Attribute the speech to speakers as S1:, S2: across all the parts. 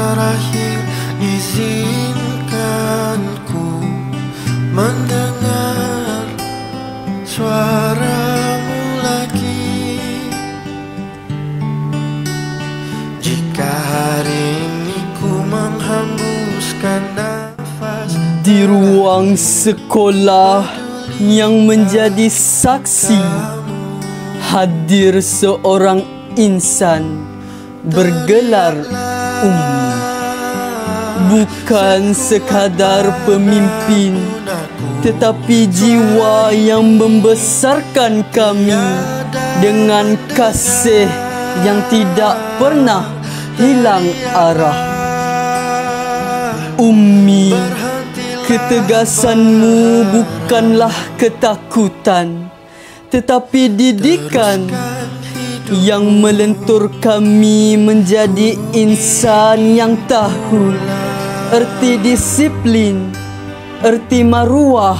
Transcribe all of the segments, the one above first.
S1: terakhir, izinkan ku mendengar suaramu lagi. Jika hari ini ku menghembuskan nafas
S2: di ruang sekolah yang menjadi saksi, hadir seorang insan bergelar Ummi. Bukan sekadar pemimpin, tetapi jiwa yang membesarkan kami dengan kasih yang tidak pernah hilang arah. Ummi, ketegasanmu bukanlah ketakutan, tetapi didikan yang melentur kami menjadi insan yang tahu erti disiplin, erti maruah,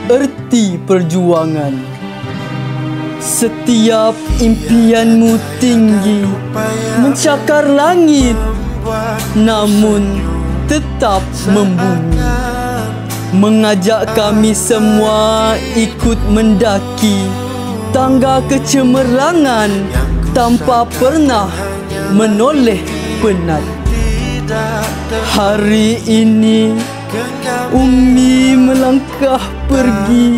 S2: erti perjuangan. Setiap impianmu tinggi mencakar langit, namun tetap membumi, mengajak kami semua ikut mendaki tangga kecemerlangan tanpa pernah menoleh penat. Hari ini Ummi melangkah pergi,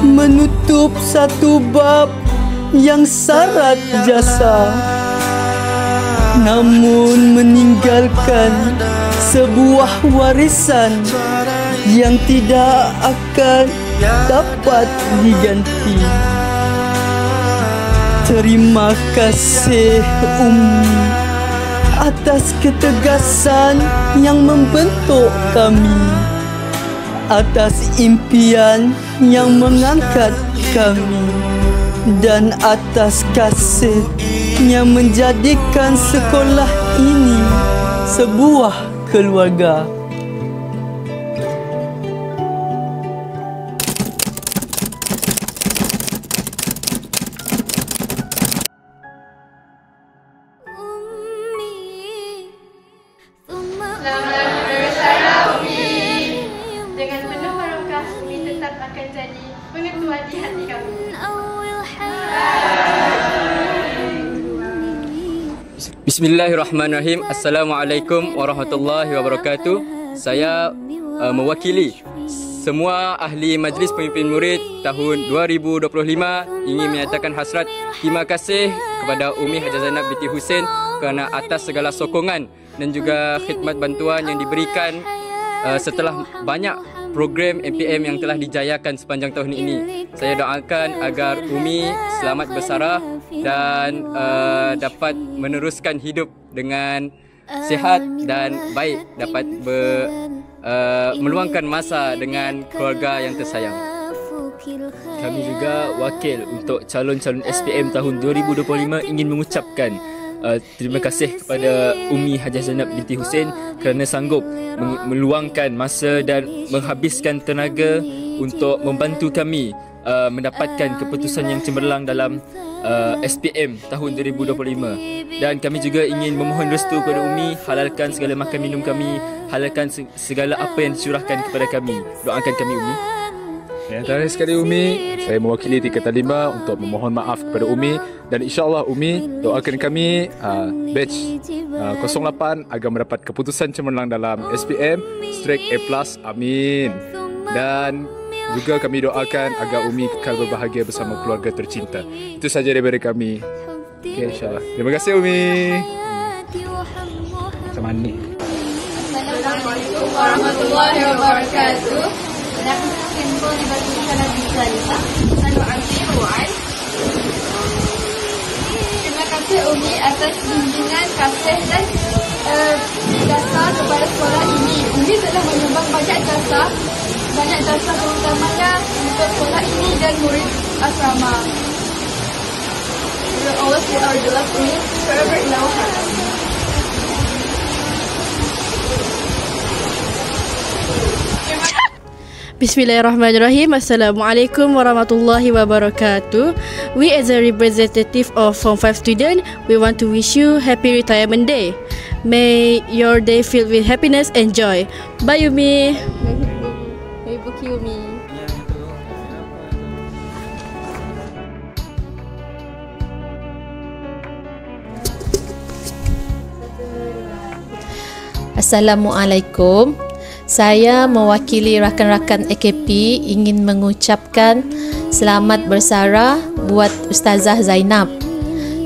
S2: menutup satu bab yang syarat jasa, namun meninggalkan sebuah warisan yang tidak akan dapat diganti. Terima kasih Ummi atas ketegasan yang membentuk kami, atas impian yang mengangkat kami, dan atas kasih yang menjadikan sekolah ini sebuah keluarga.
S3: Dengan penuh harumkah Ummi tetap akan jadi pengetua di hati kami.
S4: Bismillahirrahmanirrahim. Assalamualaikum warahmatullahi wabarakatuh. Saya mewakili semua ahli Majlis Pemimpin Murid tahun 2025 ingin menyatakan hasrat terima kasih kepada Ummi Hajah Zainab binti Hussein kerana atas segala sokongan dan juga khidmat bantuan yang diberikan setelah banyak program MPM yang telah dijayakan sepanjang tahun ini. Saya doakan agar Ummi selamat bersara dan dapat meneruskan hidup dengan sihat dan baik, dapat meluangkan masa dengan keluarga yang tersayang.
S5: Kami juga wakil untuk calon-calon SPM tahun 2025 ingin mengucapkan terima kasih kepada Ummi Hajah Zainab binti Hussein kerana sanggup meluangkan masa dan menghabiskan tenaga untuk membantu kami mendapatkan keputusan yang cemerlang dalam SPM tahun 2025. Dan kami juga ingin memohon restu kepada Ummi, halalkan segala makan minum kami, halalkan segala apa yang dicurahkan kepada kami. Doakan kami Ummi.
S6: Yang terakhir sekali Ummi, saya mewakili Tingkatan 5 untuk memohon maaf kepada Ummi, dan insya-Allah Ummi doakan kami batch 08 agar mendapat keputusan cemerlang dalam SPM straight A+. Amin. Dan juga kami doakan agar Ummi kekal berbahagia bersama keluarga tercinta. Itu saja daripada kami. Okay, insya-Allah. Terima kasih Ummi. Macam mana?
S3: Assalamualaikum warahmatullahi wabarakatuh. Aku handphone di batu sana bisa Lisa. Lalu Azim Wan. Terima kasih Ummi atas bimbingan, kasih dan jasa kepada sekolah ini. Ummi telah menyumbang banyak jasa terutamanya untuk sekolah ini dan murid asrama. We will always be our beloved Ummi forever in our hearts.
S7: Bismillahirrahmanirrahim. Assalamualaikum warahmatullahi wabarakatuh. We as a representative of Form 5 student, we want to wish you happy retirement day. May your day filled with happiness and joy. Bye Umi.
S3: May buki Umi.
S8: Assalamualaikum. Saya mewakili rakan-rakan AKP ingin mengucapkan selamat bersara buat Ustazah Zainab.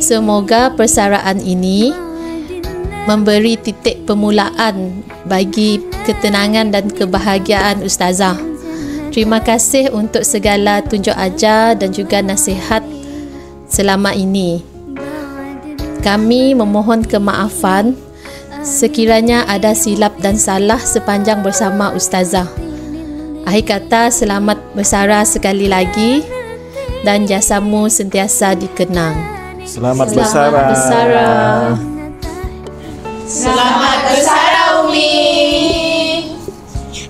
S8: Semoga persaraan ini memberi titik permulaan bagi ketenangan dan kebahagiaan Ustazah. Terima kasih untuk segala tunjuk ajar dan juga nasihat selama ini. Kami memohon kemaafan sekiranya ada silap dan salah sepanjang bersama Ustazah. Akhir kata, selamat bersara sekali lagi dan jasamu sentiasa dikenang.
S9: Selamat bersara.
S10: Selamat bersara Umi.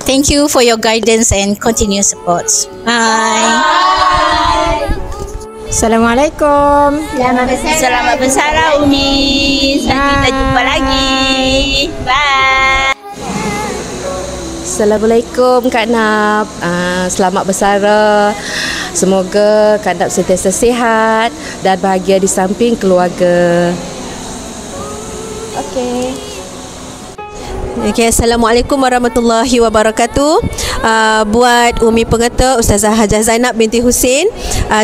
S11: Thank you for your guidance and continued support. Bye.
S10: Assalamualaikum.
S11: Selamat bersara Umi. Sampai kita jumpa lagi. Bye.
S10: Assalamualaikum Kak Nap. Selamat bersara. Semoga Kak Nap sentiasa sihat dan bahagia di samping keluarga.
S7: Okay, Assalamualaikum warahmatullahi wabarakatuh. Buat Umi Pengetua Ustazah Hajah Zainab binti Husin,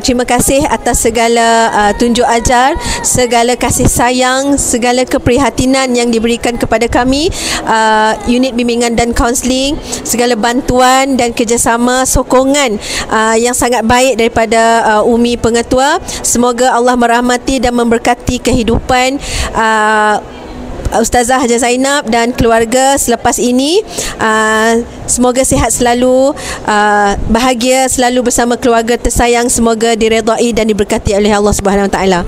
S7: terima kasih atas segala tunjuk ajar, segala kasih sayang, segala keprihatinan yang diberikan kepada kami, unit bimbingan dan kaunseling, segala bantuan dan kerjasama sokongan yang sangat baik daripada Umi Pengetua. Semoga Allah merahmati dan memberkati kehidupan Ustazah Hajah Zainab dan keluarga selepas ini. Semoga sihat selalu, bahagia selalu bersama keluarga tersayang. Semoga diredai dan diberkati oleh Allah Subhanahu Wa Taala.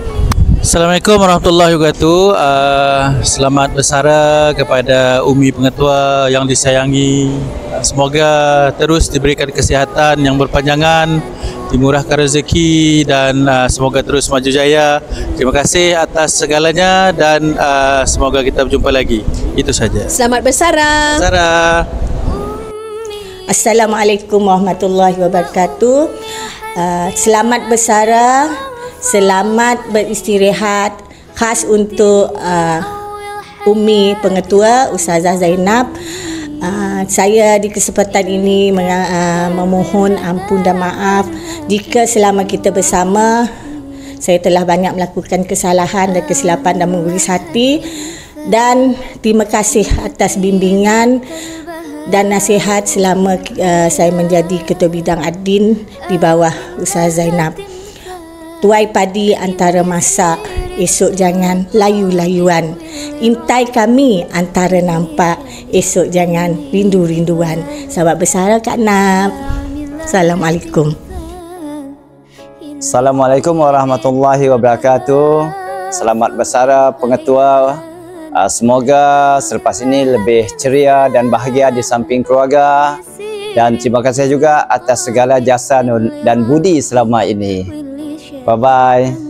S12: Assalamualaikum warahmatullahi wabarakatuh. Selamat bersara kepada Umi Pengetua yang disayangi. Semoga terus diberikan kesihatan yang berpanjangan, dimurahkan rezeki dan semoga terus maju jaya. Terima kasih atas segalanya dan semoga kita berjumpa lagi. Itu saja.
S7: Selamat bersara.
S11: Assalamualaikum warahmatullahi wabarakatuh. Selamat bersara, selamat beristirahat. Khas untuk Umi Pengetua Ustazah Zainab. Saya di kesempatan ini memohon ampun dan maaf jika selama kita bersama saya telah banyak melakukan kesalahan dan kesilapan dan menguris hati, dan terima kasih atas bimbingan dan nasihat selama saya menjadi Ketua Bidang Adin di bawah Ustazah Zainab. Tuai padi antara masak, esok jangan layu-layuan. Intai kami antara nampak, esok jangan rindu-rinduan. Sahabat bersara Kak Nap. Assalamualaikum.
S13: Assalamualaikum warahmatullahi wabarakatuh. Selamat bersara Pengetua. Semoga selepas ini lebih ceria dan bahagia di samping keluarga. Dan terima kasih juga atas segala jasa dan budi selama ini. Bye-bye.